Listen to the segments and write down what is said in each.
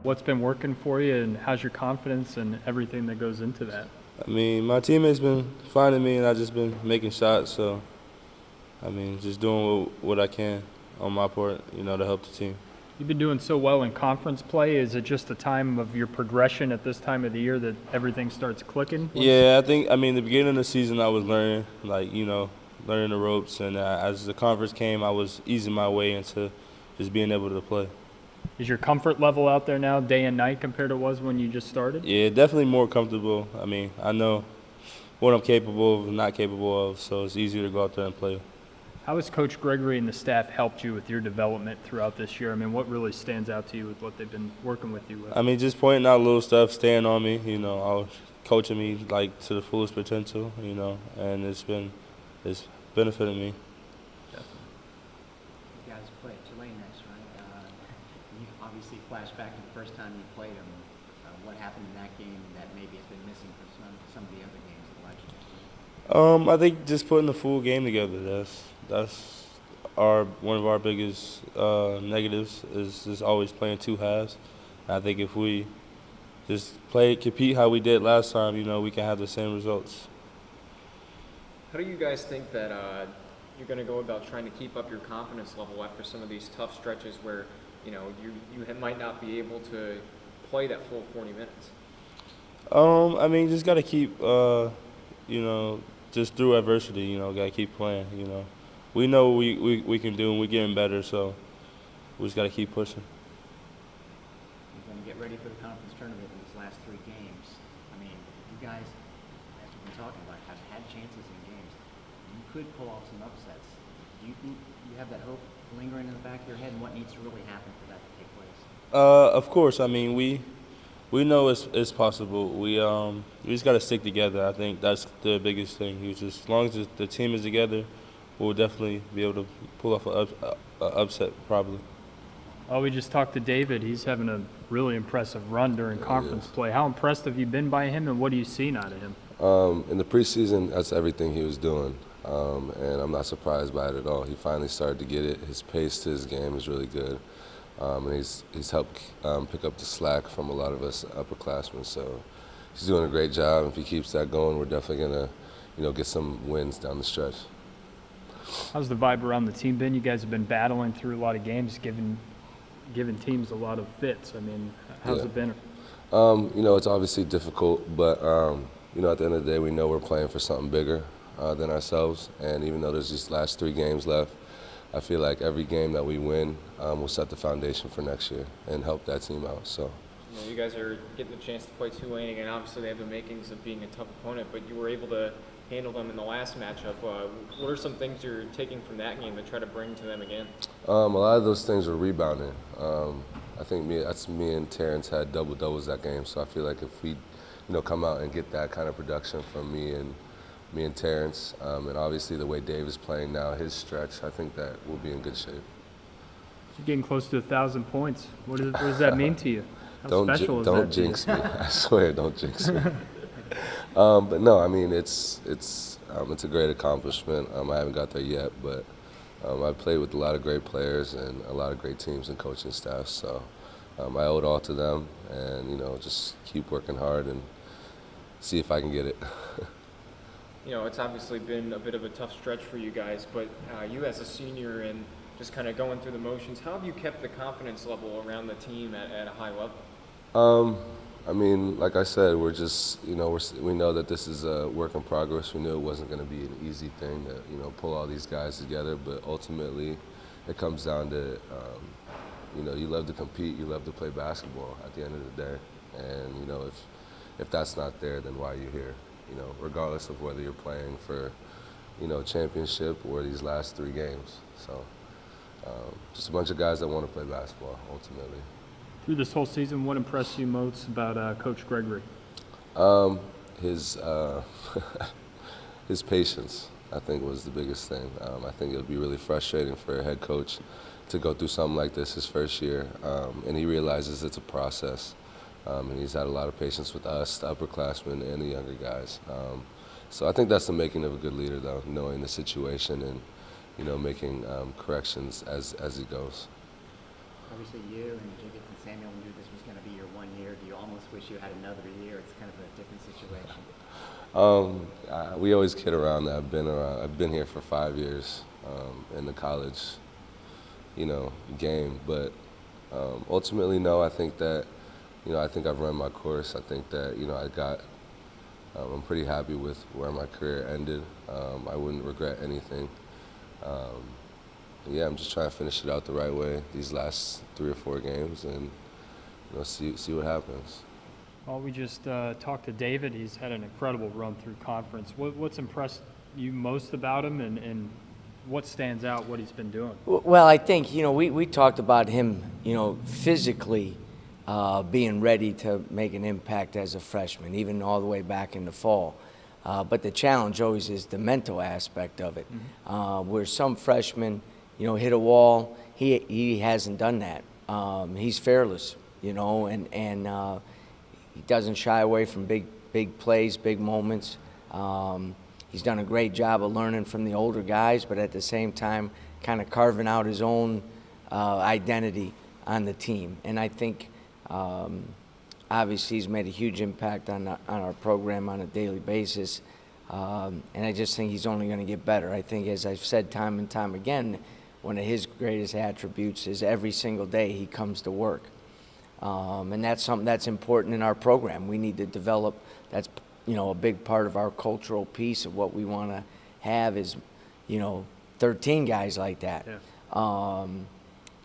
What's been working for you, and how's your confidence and everything that goes into that? I mean, my teammates been finding me, and I just been making shots. So, I mean, just doing what I can on my part, to help the team. You've been doing so well in conference play. Is it just a time of your progression at this time of the year that everything starts clicking? Yeah, the beginning of the season I was learning, learning the ropes, and as the conference came, I was easing my way into just being able to play. Is your comfort level out there now day and night compared to was when you just started? Yeah, definitely more comfortable. I mean, I know what I'm capable of and not capable of, so it's easier to go out there and play. How has Coach Gregory and the staff helped you with your development throughout this year? I mean, what really stands out to you with what they've been working with you with? I mean, just pointing out little stuff, staying on me, I was coaching me to the fullest potential, and it's benefited me. You guys play at Tulane next, right? You obviously flash back to the first time you played them. What happened in that game that maybe has been missing from some of the other games of the election? I think just putting the full game together. That's one of our biggest negatives is just always playing two halves. And I think if we just compete how we did last time, we can have the same results. How do you guys think that you're going to go about trying to keep up your confidence level after some of these tough stretches where, you might not be able to play that full 40 minutes? Just got to keep, just through adversity, got to keep playing, We know we can do, and we're getting better, so we just got to keep pushing. You're going to get ready for the conference tournament in these last three games. I mean, you guys, as we've been talking about, have had chances in games. You could pull off some upsets. Do you think you have that hope lingering in the back of your head, and what needs to really happen for that to take place? Of course, I mean, we know it's possible. We just got to stick together. I think that's the biggest thing. As long as the team is together, we'll definitely be able to pull off an upset probably. Oh, we just talked to David. He's having a really impressive run during conference play. How impressed have you been by him, and what are you seeing out of him? In the preseason, that's everything he was doing, and I'm not surprised by it at all. He finally started to get it. His pace to his game is really good, and he's helped pick up the slack from a lot of us upperclassmen. So he's doing a great job. If he keeps that going, we're definitely gonna, get some wins down the stretch. How's the vibe around the team been? You guys have been battling through a lot of games, giving teams a lot of fits. I mean, how's it been? It's obviously difficult, but at the end of the day, we know we're playing for something bigger than ourselves. And even though there's these last 3 games left, I feel like every game that we win will set the foundation for next year and help that team out. So. You guys are getting the chance to play Tulane, and obviously they have the makings of being a tough opponent, but you were able to handle them in the last matchup. What are some things you're taking from that game to try to bring to them again? A lot of those things are rebounding. I think me and Terrence had double-doubles that game, so I feel like if we, come out and get that kind of production from me and Terrence, and obviously the way Dave is playing now, his stretch, I think that we'll be in good shape. You're getting close to 1,000 points. What does that mean to you? How special is that? Don't jinx me. I swear, don't jinx me. But no, I mean it's a great accomplishment. I haven't got there yet, but I played with a lot of great players and a lot of great teams and coaching staff. So I owe it all to them, and just keep working hard and see if I can get it. It's obviously been a bit of a tough stretch for you guys, but you as a senior and just kind of going through the motions, how have you kept the confidence level around the team at a high level? Like I said, we're just, we know that this is a work in progress. We knew it wasn't going to be an easy thing to, pull all these guys together, but ultimately it comes down to, you love to compete, you love to play basketball at the end of the day. And, if that's not there, then why are you here? Regardless of whether you're playing for, championship or these last 3 games. So just a bunch of guys that want to play basketball, ultimately. Through this whole season, what impressed you most about Coach Gregory? His his patience, I think, was the biggest thing. I think it would be really frustrating for a head coach to go through something like this his first year, and he realizes it's a process. And he's had a lot of patience with us, the upperclassmen, and the younger guys. So I think that's the making of a good leader, though, knowing the situation and making corrections as he goes. obviously you and Jiggets and Samuel knew this was going to be your 1 year. Do you almost wish you had another year? It's kind of a different situation. We always kid around that I've been here for 5 years in the college, game. But ultimately, no. I think that, I think I've run my course. I think that, I'm pretty happy with where my career ended. I wouldn't regret anything. Yeah, I'm just trying to finish it out the right way these last 3 or 4 games, and see what happens. Well, we just talked to David. He's had an incredible run through conference. What's impressed you most about him, and what stands out, what he's been doing? Well, I think, we talked about him, physically being ready to make an impact as a freshman, even all the way back in the fall. But the challenge always is the mental aspect of it. Where some freshmen, hit a wall, he hasn't done that. He's fearless, and he doesn't shy away from big plays, big moments. He's done a great job of learning from the older guys, but at the same time, kind of carving out his own identity on the team. And I think, obviously, he's made a huge impact on our program on a daily basis. And I just think he's only going to get better. I think, as I've said time and time again, one of his greatest attributes is every single day he comes to work. And that's something that's important in our program. We need to develop, that's, a big part of our cultural piece of what we want to have is, 13 guys like that. Yeah.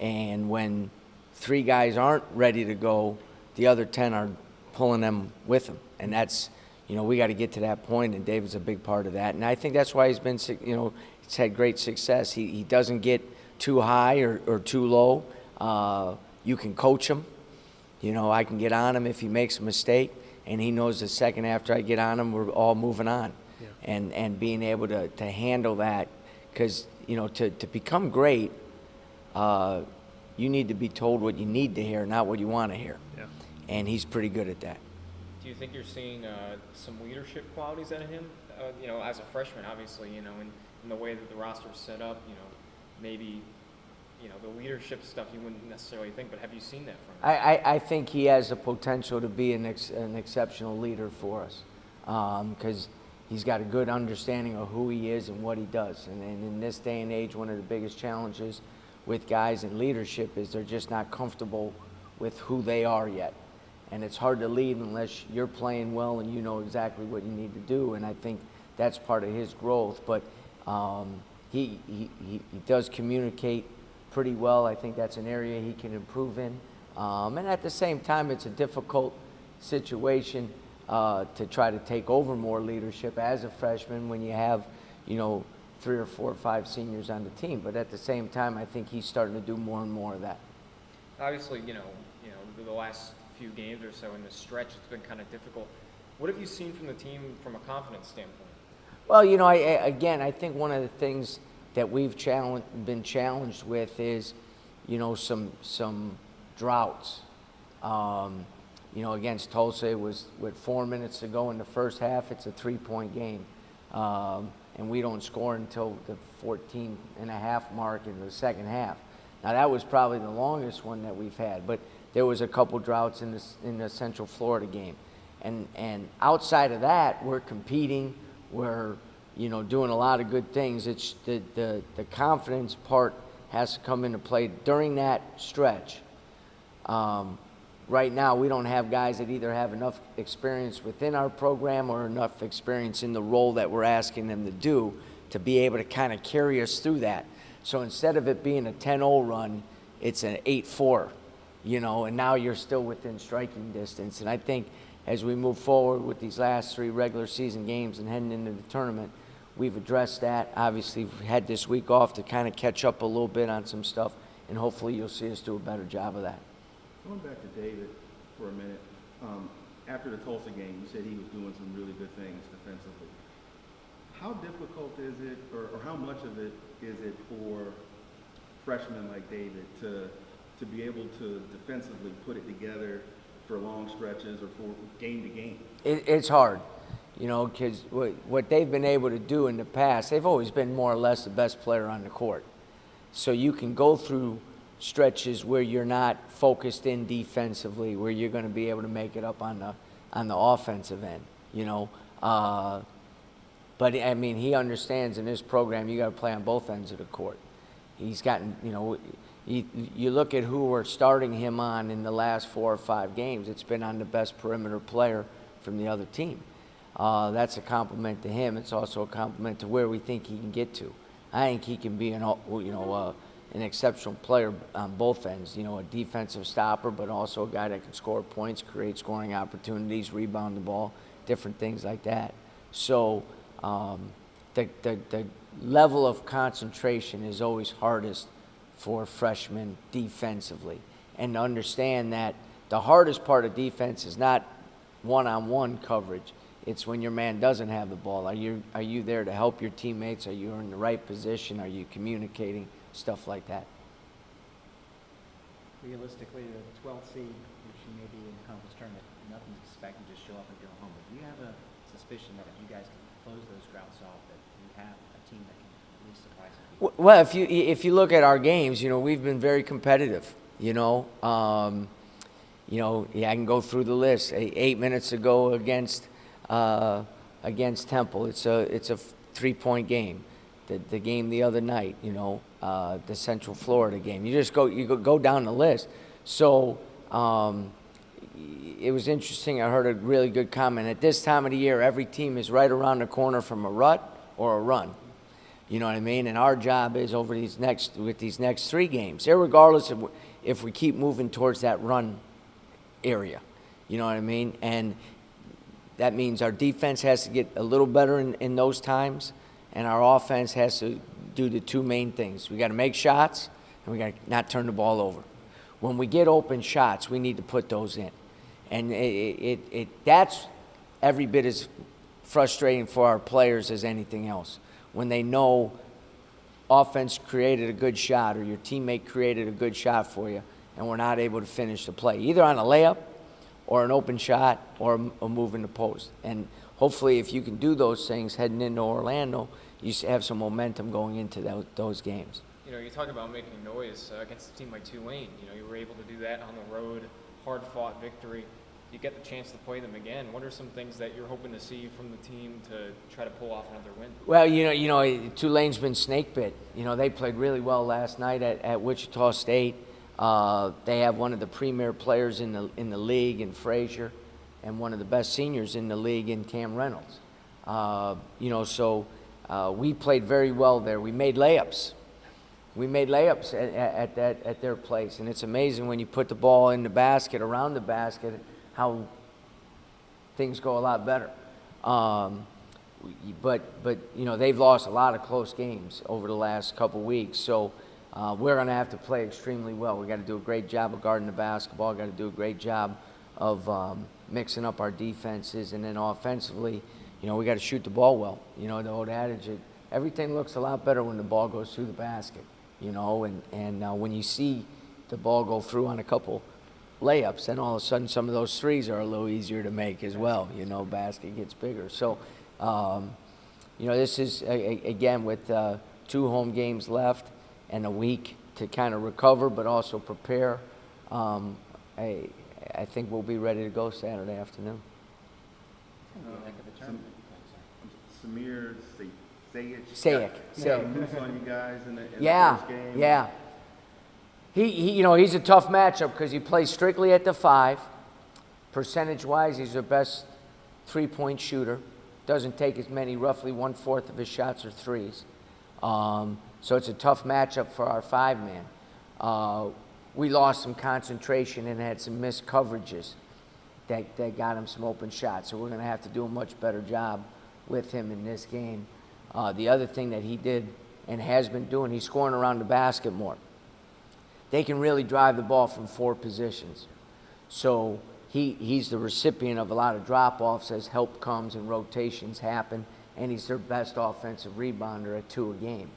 And when 3 guys aren't ready to go, the other 10 are pulling them with them. And that's, we got to get to that point, and David's a big part of that. And I think that's why he's been, he's had great success. He doesn't get too high or too low. You can coach him. I can get on him if he makes a mistake, and he knows the second after I get on him, we're all moving on. Yeah. And being able to handle that, because, to become great, you need to be told what you need to hear, not what you want to hear. Yeah. And he's pretty good at that. Do you think you're seeing some leadership qualities out of him? As a freshman, obviously, in the way that the roster is set up, maybe, the leadership stuff you wouldn't necessarily think, but have you seen that from him? I think he has the potential to be an exceptional leader for us, because he's got a good understanding of who he is and what he does. And in this day and age, one of the biggest challenges with guys in leadership is they're just not comfortable with who they are yet. And it's hard to lead unless you're playing well and you know exactly what you need to do. And I think that's part of his growth. But he does communicate pretty well. I think that's an area he can improve in. And at the same time, it's a difficult situation to try to take over more leadership as a freshman when you have, 3 or 4 or 5 seniors on the team. But at the same time, I think he's starting to do more and more of that. Obviously, the last few games or so in the stretch, it's been kind of difficult. What have you seen from the team from a confidence standpoint? Well, I think one of the things that we've been challenged with is, some droughts. Against Tulsa, it was with 4 minutes to go in the first half. It's a 3-point game. And we don't score until the 14.5 mark in the second half. Now, that was probably the longest one that we've had, but there was a couple droughts in the Central Florida game. And outside of that, we're competing, we're, doing a lot of good things. It's the confidence part has to come into play during that stretch. Right now, we don't have guys that either have enough experience within our program or enough experience in the role that we're asking them to do to be able to kind of carry us through that. So instead of it being a 10-0 run, it's an 8-4, and now you're still within striking distance. And I think as we move forward with these last 3 regular season games and heading into the tournament, we've addressed that. Obviously, we've had this week off to kind of catch up a little bit on some stuff, and hopefully you'll see us do a better job of that. Going back to David for a minute, after the Tulsa game, you said he was doing some really good things defensively. How difficult is it, or how much of it is it for freshmen like David to be able to defensively put it together for long stretches or for game to game? It's hard, because what they've been able to do in the past, they've always been more or less the best player on the court. So you can go through stretches where you're not focused in defensively, where you're going to be able to make it up on the offensive end, you know. But I mean, he understands in his program you got to play on both ends of the court. He's gotten, you know, you look at who we're starting him on in the last 4 or 5 games. It's been on the best perimeter player from the other team. That's a compliment to him. It's also a compliment to where we think he can get to. I think he can be an exceptional player on both ends. You know, a defensive stopper, but also a guy that can score points, create scoring opportunities, rebound the ball, different things like that. So the level of concentration is always hardest for freshmen defensively. And to understand that the hardest part of defense is not one-on-one coverage. It's when your man doesn't have the ball. Are you there to help your teammates? Are you in the right position? Are you communicating? Stuff like that. Realistically, the 12th seed, which you may be in the conference tournament, nothing's expected to just show up and go home. But do you have a suspicion that if you guys can close those droughts off, that you have a team that can at least surprise some people? Well, if you look at our games, you know, we've been very competitive. I can go through the list. 8 minutes ago against Temple, it's a 3-point game. The game the other night, the Central Florida game. You go down the list. So it was interesting. I heard a really good comment. At this time of the year, every team is right around the corner from a rut or a run. You know what I mean? And our job is with these next 3 games, irregardless of if we keep moving towards that run area. You know what I mean? And that means our defense has to get a little better in those times, and our offense has to do the 2 main things. We got to make shots, and we got to not turn the ball over. When we get open shots, we need to put those in. And that's every bit as frustrating for our players as anything else. When they know offense created a good shot or your teammate created a good shot for you, and we're not able to finish the play, either on a layup or an open shot or a move in the post. And hopefully if you can do those things heading into Orlando, you have some momentum going into those games. You know, you talk about making noise against a team like Tulane. You know, you were able to do that on the road, hard-fought victory. You get the chance to play them again. What are some things that you're hoping to see from the team to try to pull off another win? Well, Tulane's been snake bit. You know, they played really well last night at Wichita State. They have one of the premier players in the league in Frazier, and one of the best seniors in the league in Cam Reynolds. We played very well there. We made layups. At their place, and it's amazing when you put the ball in the basket, around the basket, how things go a lot better. But they've lost a lot of close games over the last couple weeks, so we're going to have to play extremely well. We got to do a great job of guarding the basketball. Got to do a great job of mixing up our defenses, and then offensively, we got to shoot the ball well. The old adage, everything looks a lot better when the ball goes through the basket. And when you see the ball go through on a couple layups, then all of a sudden some of those threes are a little easier to make as well. Basket gets bigger. So, this is, again, with 2 home games left and a week to kind of recover, but also prepare. I think we'll be ready to go Saturday afternoon. It's going to be a heck of a tournament. Samir Sayek. Got a moose on you guys in the first game. Yeah. He's a tough matchup because he plays strictly at the 5. Percentage-wise, he's the best 3-point shooter. Doesn't take as many, roughly 1/4 of his shots are threes. So it's a tough matchup for our 5-man. We lost some concentration and had some missed coverages that got him some open shots. So we're going to have to do a much better job with him in this game. The other thing that he did and has been doing, he's scoring around the basket more. They can really drive the ball from 4 positions. So he's the recipient of a lot of drop-offs as help comes and rotations happen, and he's their best offensive rebounder at 2 a game.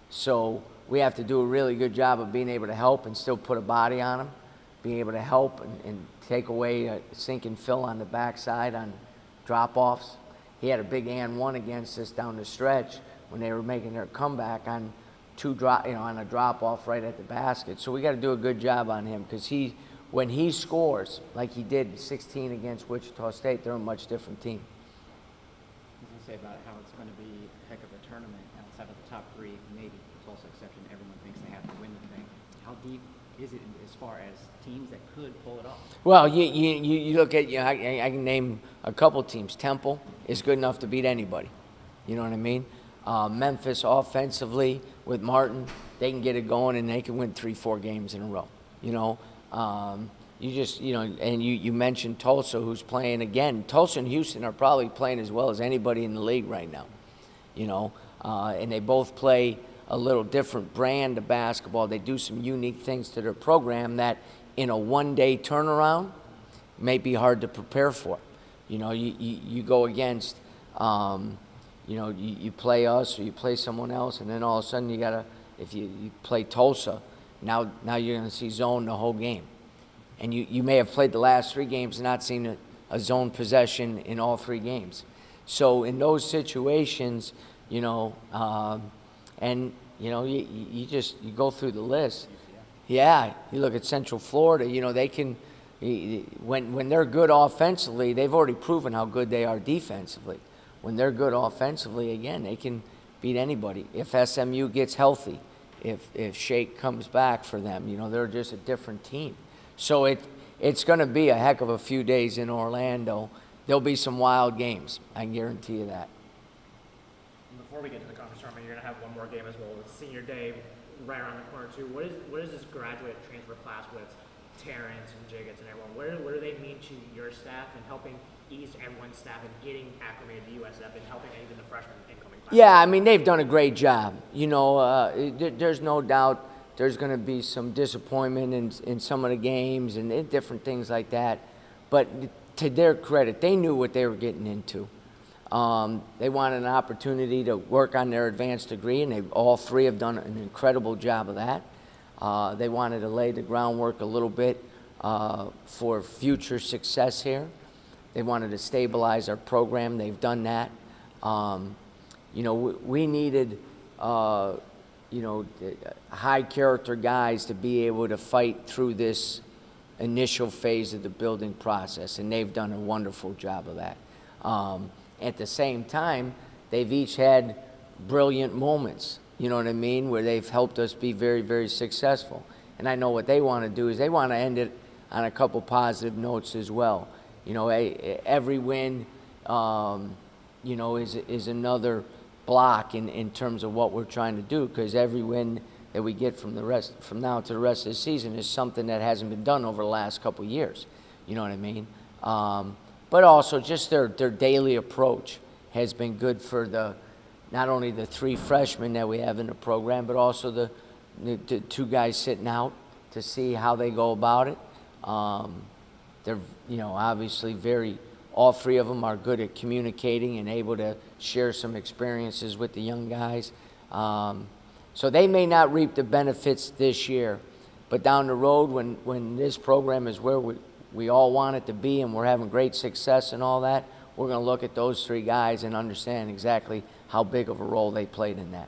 So we have to do a really good job of being able to help and still put a body on him, being able to help and take away a sink and fill on the backside on drop-offs. He had a big and 1 against us down the stretch when they were making their comeback on on a drop off right at the basket. So we got to do a good job on him because when he scores like he did 16 against Wichita State, they're a much different team. I was going to say about how it's going to be a heck of a tournament outside of the top three, maybe with Tulsa exception. Everyone thinks they have to win the thing. How deep is it as far as teams that could pull it off? Well, you look at, I can name a couple teams. Temple is good enough to beat anybody. You know what I mean? Memphis offensively with Martin, they can get it going and they can win 3-4 games in a row. You know, and you mentioned Tulsa, who's playing again. Tulsa and Houston are probably playing as well as anybody in the league right now. You know, and they both play a little different brand of basketball. They do some unique things to their program that in a one-day turnaround may be hard to prepare for. You know, you go against, you play us or you play someone else, and then all of a sudden if you play Tulsa, now you're going to see zone the whole game. And you may have played the last 3 games and not seen a zone possession in all 3 games. So in those situations, you go through the list. Yeah, you look at Central Florida, they can, when they're good offensively, they've already proven how good they are defensively. When they're good offensively, again, they can beat anybody. If SMU gets healthy, if Shake comes back for them, they're just a different team. So it's going to be a heck of a few days in Orlando. There'll be some wild games, I can guarantee you that. Before we get to the conference tournament, you're going to have one more game as well with senior day right around the corner too. What is this graduate transfer class with Terrence and Jiggets and everyone? What do they mean to your staff and helping ease everyone's staff and getting acclimated to USF and helping even the freshmen incoming class? Yeah, I mean, they've done a great job. There's no doubt there's going to be some disappointment in some of the games and different things like that. But to their credit, they knew what they were getting into. They wanted an opportunity to work on their advanced degree, and all 3 have done an incredible job of that. They wanted to lay the groundwork a little bit for future success here. They wanted to stabilize our program. They've done that. We needed, high character guys to be able to fight through this initial phase of the building process, and they've done a wonderful job of that. At the same time, they've each had brilliant moments, you know what I mean, where they've helped us be very, very successful. And I know what they want to do is they want to end it on a couple positive notes as well. Every win, is another block in terms of what we're trying to do, because every win that we get from now to the rest of the season is something that hasn't been done over the last couple of years. You know what I mean? But also just their daily approach has been good for not only the 3 freshmen that we have in the program, but also the 2 guys sitting out to see how they go about it. They're obviously all 3 of them are good at communicating and able to share some experiences with the young guys. So they may not reap the benefits this year, but down the road when this program is where we all want it to be and we're having great success and all that, we're going to look at those 3 guys and understand exactly how big of a role they played in that.